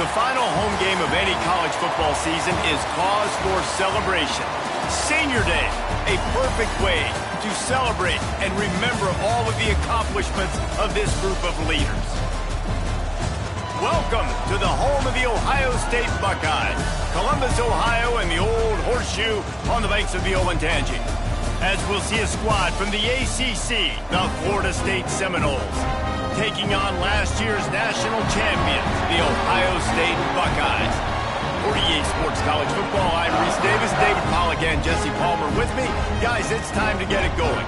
The final home game of any college football season is cause for celebration. Senior Day, a perfect way to celebrate and remember all of the accomplishments of this group of leaders. Welcome to the home of the Ohio State Buckeyes, Columbus, Ohio, and the old horseshoe on the banks of the Olentangy. As we'll see a squad from the ACC, the Florida State Seminoles, taking on last year's national champions, the Ohio State Buckeyes. 48 Sports College Football, I'm Reese Davis, David Pollack, and Jesse Palmer with me. Guys, it's time to get it going.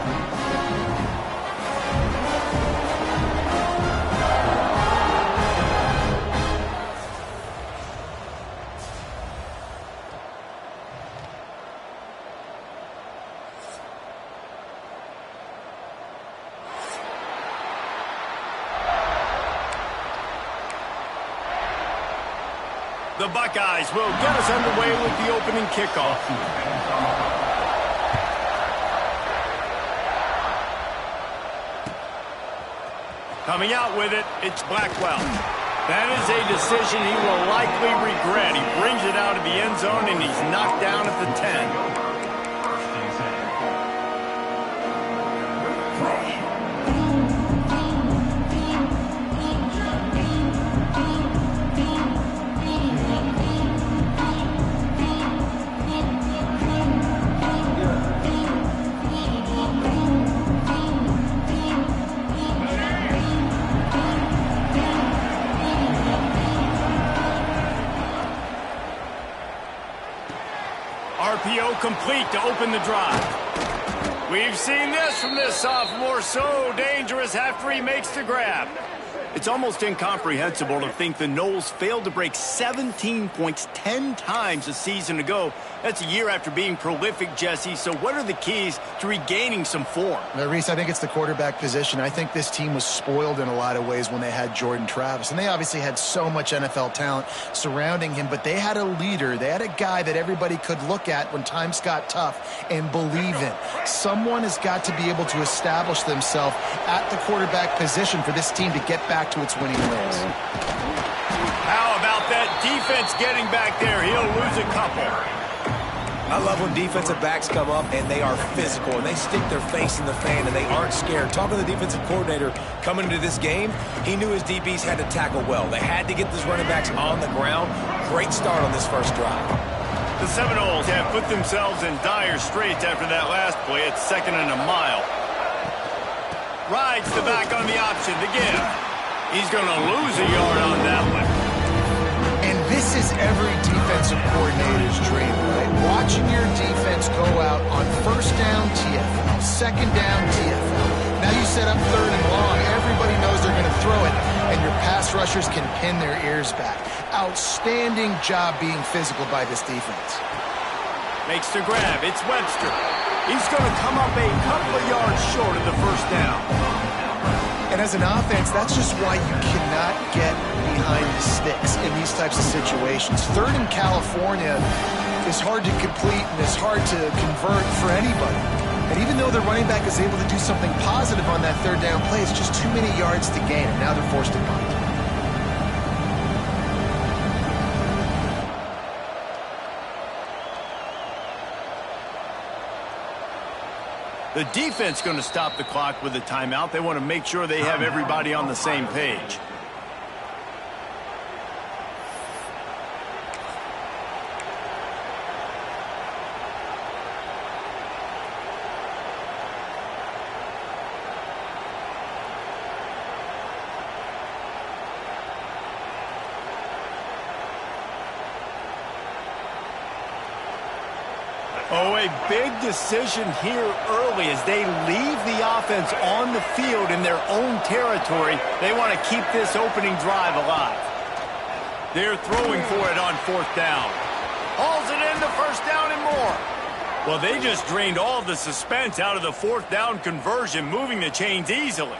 The Buckeyes will get us underway with the opening kickoff. Coming out with it, it's Blackwell. That is a decision he will likely regret. He brings it out of the end zone, and he's knocked down at the 10. RPO complete to open the drive. We've seen this from this sophomore, so dangerous after he makes the grab. It's almost incomprehensible to think the Noles failed to break 17 points 10 times a season ago. That's a year after being prolific, Jesse. So what are the keys to regaining some form? Reese, I think it's the quarterback position. I think this team was spoiled in a lot of ways when they had Jordan Travis. And they obviously had so much NFL talent surrounding him, but they had a leader. They had a guy that everybody could look at when times got tough and believe in. Someone has got to be able to establish themselves at the quarterback position for this team to get back to its winning ways. How about that defense getting back there? He'll lose a couple. I love when defensive backs come up and they are physical and they stick their face in the fan and they aren't scared. Talking to the defensive coordinator coming into this game, he knew his DBs had to tackle well. They had to get those running backs on the ground. Great start on this first drive. The Seminoles have put themselves in dire straits after that last play. It's 2nd and a mile. Rides the back on the option to give. He's going to lose a yard on that one. And this is every defensive coordinator's dream, right? Watching your defense go out on first down TFL, second down TFL. Now you set up 3rd and long. Everybody knows they're going to throw it, and your pass rushers can pin their ears back. Outstanding job being physical by this defense. Makes the grab. It's Webster. He's going to come up a couple of yards short of the first down. And as an offense, that's just why you cannot get behind the sticks in these types of situations. 3rd in California is hard to complete and it's hard to convert for anybody. And even though the running back is able to do something positive on that 3rd down play, it's just too many yards to gain, and now they're forced to punt. The defense going to stop the clock with a timeout. They want to make sure they have everybody on the same page. Oh, a big decision here early as they leave the offense on the field in their own territory. They want to keep this opening drive alive. They're throwing for it on 4th down. Hauls it in, the 1st down and more. Well, they just drained all the suspense out of the 4th down conversion, moving the chains easily.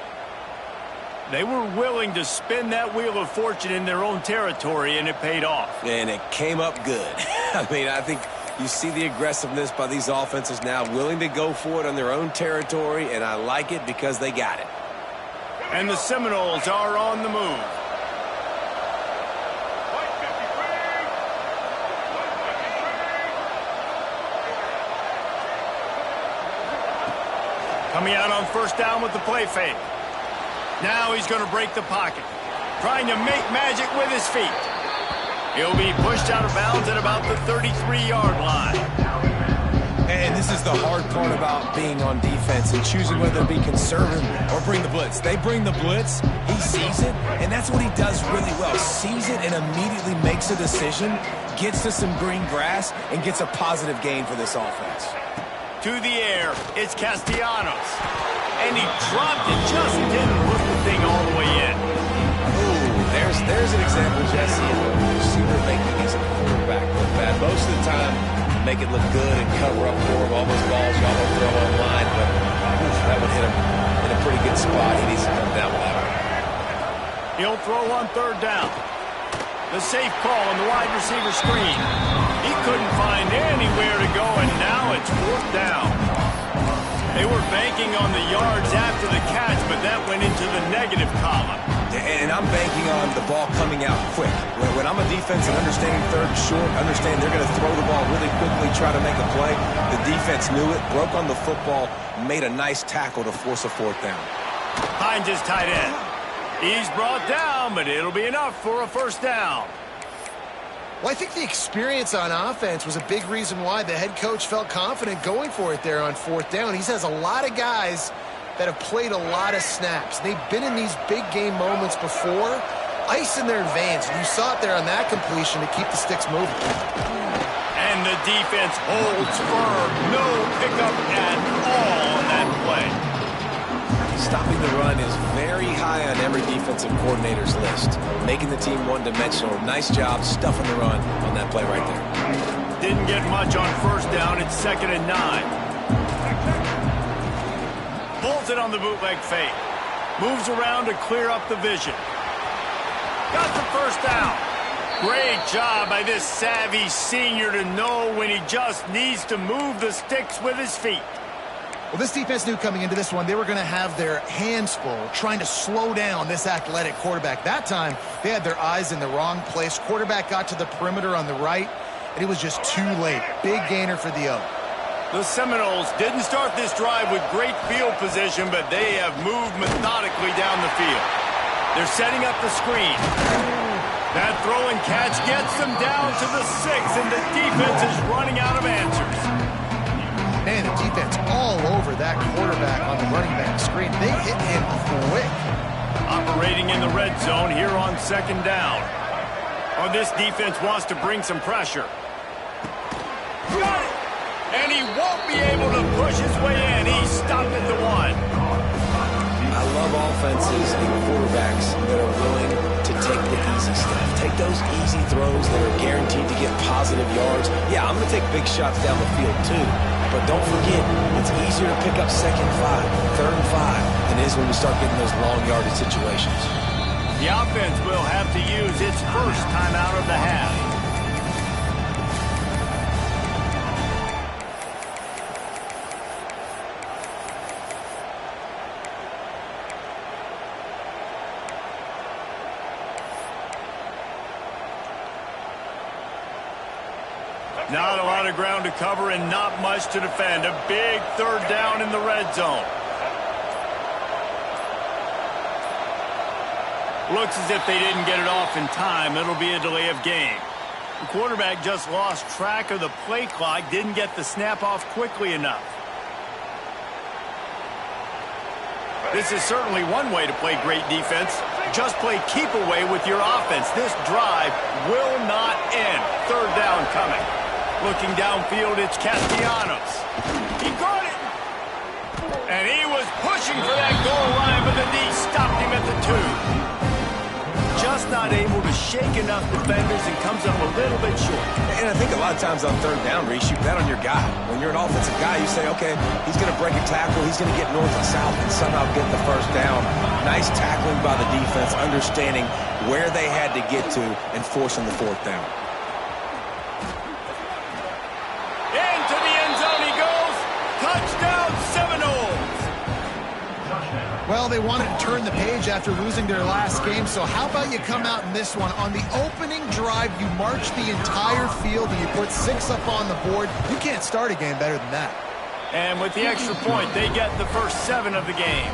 They were willing to spin that wheel of fortune in their own territory, and it paid off. And it came up good. I mean, I think you see the aggressiveness by these offenses now, willing to go for it on their own territory, and I like it because they got it. And the Seminoles are on the move. Coming out on first down with the play fake. Now he's going to break the pocket. Trying to make magic with his feet. He'll be pushed out of bounds at about the 33-yard line. And this is the hard part about being on defense and choosing whether to be conservative or bring the blitz. They bring the blitz, he sees it, and that's what he does really well. Sees it and immediately makes a decision, gets to some green grass, and gets a positive gain for this offense. To the air, it's Castellanos. And he dropped it, just didn't put the thing all the way in. Ooh, there's an example, Jesse, of a receiver making his quarterback look bad. Most of the time, make it look good and cover up for him. All those balls y'all don't throw online, but that would hit him in a pretty good spot. He needs to come down with that one. He'll throw on third down. The safe call on the wide receiver screen. He couldn't find anywhere to go, and now it's fourth down. They were banking on the yards after the catch, but that went into the negative column. And I'm banking on the ball coming out quick. When I'm a defense and understanding third and short, understand they're going to throw the ball really quickly, try to make a play. The defense knew it, broke on the football, made a nice tackle to force a fourth down. Hines is tight end. He's brought down, but it'll be enough for a first down. Well, I think the experience on offense was a big reason why the head coach felt confident going for it there on fourth down. He has a lot of guys that have played a lot of snaps. They've been in these big game moments before, ice in their veins. And you saw it there on that completion to keep the sticks moving. And the defense holds firm. No pickup at all on that play. Stopping the run is very high on every defensive coordinator's list. Making the team one-dimensional. Nice job stuffing the run on that play right there. Didn't get much on first down. It's 2nd and 9. Pulls it on the bootleg fake. Moves around to clear up the vision. Got the first down. Great job by this savvy senior to know when he just needs to move the sticks with his feet. Well, this defense knew coming into this one they were going to have their hands full trying to slow down this athletic quarterback. That time, they had their eyes in the wrong place. Quarterback got to the perimeter on the right, and it was just too late. Big gainer for the Oak. The Seminoles didn't start this drive with great field position, but they have moved methodically down the field. They're setting up the screen. That throw and catch gets them down to the 6, and the defense is running out of answers. Man, the defense all over that quarterback on the running back screen. They hit him quick. Operating in the red zone here on 2nd down. Oh, this defense wants to bring some pressure. Got it! And he won't be able to push his way in. He's stopped at the 1. I love offenses and quarterbacks that are willing to take the easy stuff. Take those easy throws that are guaranteed to get positive yards. Yeah, I'm going to take big shots down the field too. But don't forget, it's easier to pick up 2nd and 5, 3rd and 5 than it is when we start getting those long yardage situations. The offense will have to use its first timeout of the half. Not a lot of ground to cover and not much to defend. A big 3rd down in the red zone. Looks as if they didn't get it off in time. It'll be a delay of game. The quarterback just lost track of the play clock, didn't get the snap off quickly enough. This is certainly one way to play great defense. Just play keep away with your offense. This drive will not end. 3rd down coming. Looking downfield, it's Castellanos. He got it. And he was pushing for that goal line, but the D stopped him at the 2. Just not able to shake enough defenders and comes up a little bit short. And I think a lot of times on 3rd down, Reese, you bet on your guy. When you're an offensive guy, you say, okay, he's going to break a tackle, he's going to get north and south and somehow get the first down. Nice tackling by the defense, understanding where they had to get to and forcing the 4th down. Into the end zone he goes. Touchdown Seminoles. Well, they wanted to turn the page after losing their last game, so how about you come out in this one? On the opening drive, you march the entire field and you put 6 up on the board. You can't start a game better than that. And with the extra point, they get the first 7 of the game.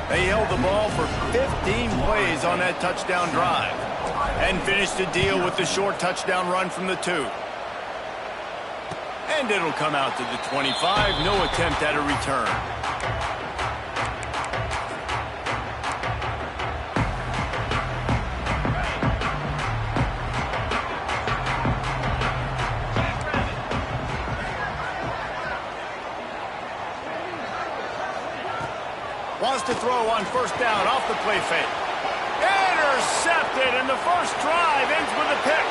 They held the ball for 15 plays on that touchdown drive and finished the deal with the short touchdown run from the 2. And it'll come out to the 25. No attempt at a return. Wants to throw on first down off the play fake. Intercepted, and the first drive ends with a pick.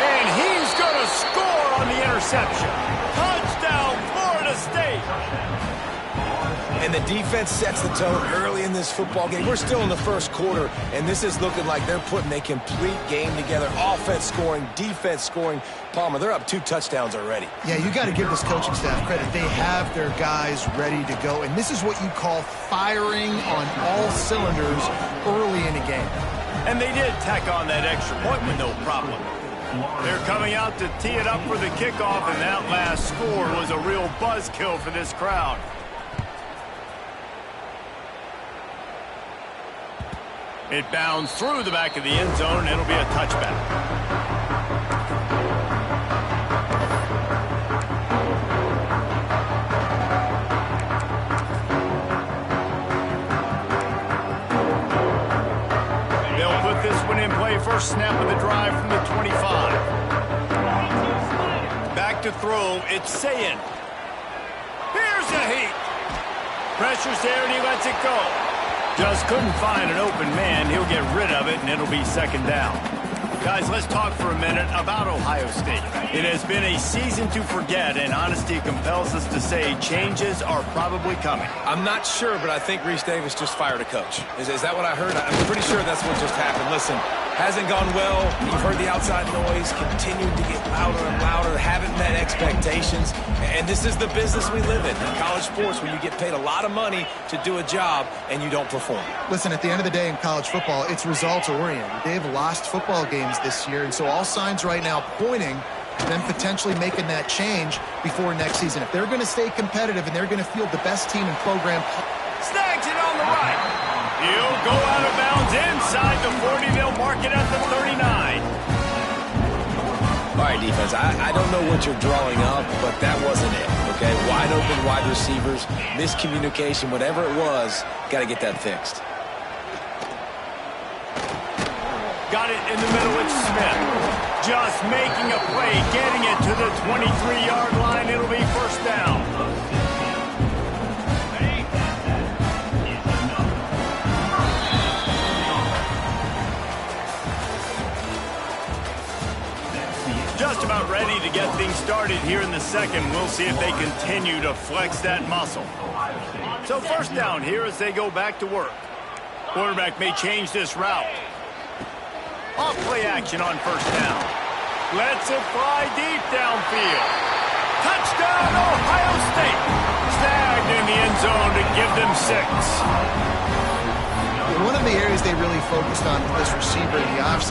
And he's going to score on the interception. Touchdown, Florida State. And the defense sets the tone early in this football game. We're still in the first quarter, and this is looking like they're putting a complete game together. Offense scoring, defense scoring. Palmer, they're up 2 touchdowns already. Yeah, you got to give this coaching staff credit. They have their guys ready to go, and this is what you call firing on all cylinders early in a game. And they did tack on that extra point with no problem. They're coming out to tee it up for the kickoff, and that last score was a real buzzkill for this crowd. It bounds through the back of the end zone. It'll be a touchback. They'll put this one in play. First snap of the drive from the 25. Back to throw. It's Sayin. Here's a heat. Pressure's there, and he lets it go. Just couldn't find an open man. He'll get rid of it, and it'll be second down. Guys, let's talk for a minute about Ohio State. It has been a season to forget, and honesty compels us to say changes are probably coming. I'm not sure, but I think Reese Davis just fired a coach. Is that what I heard? I'm pretty sure that's what just happened. Listen, hasn't gone well. You've heard the outside noise, continuing to get louder and louder, haven't met expectations. And this is the business we live in college sports, where you get paid a lot of money to do a job and you don't perform. Listen, at the end of the day in college football, it's results-oriented. They've lost football games this year, and so all signs right now pointing to them potentially making that change before next season. If they're going to stay competitive and they're going to field the best team in program. Snags it on the right. He'll go out of bounds inside the 40. They'll mark it at the 39. All right, defense, I don't know what you're drawing up, but that wasn't it, okay? Wide open wide receivers, miscommunication, whatever it was, got to get that fixed. Got it in the middle. It's Smith. Just making a play, getting it to the 23-yard line. It'll be first down. Just about ready to get things started here in the second. We'll see if they continue to flex that muscle. So first down here as they go back to work. Quarterback may change this route. Off play action on first down. Lets it fly deep downfield. Touchdown, Ohio State. Snagged in the end zone to give them 6. One of the areas they really focused on with this receiver in the offseason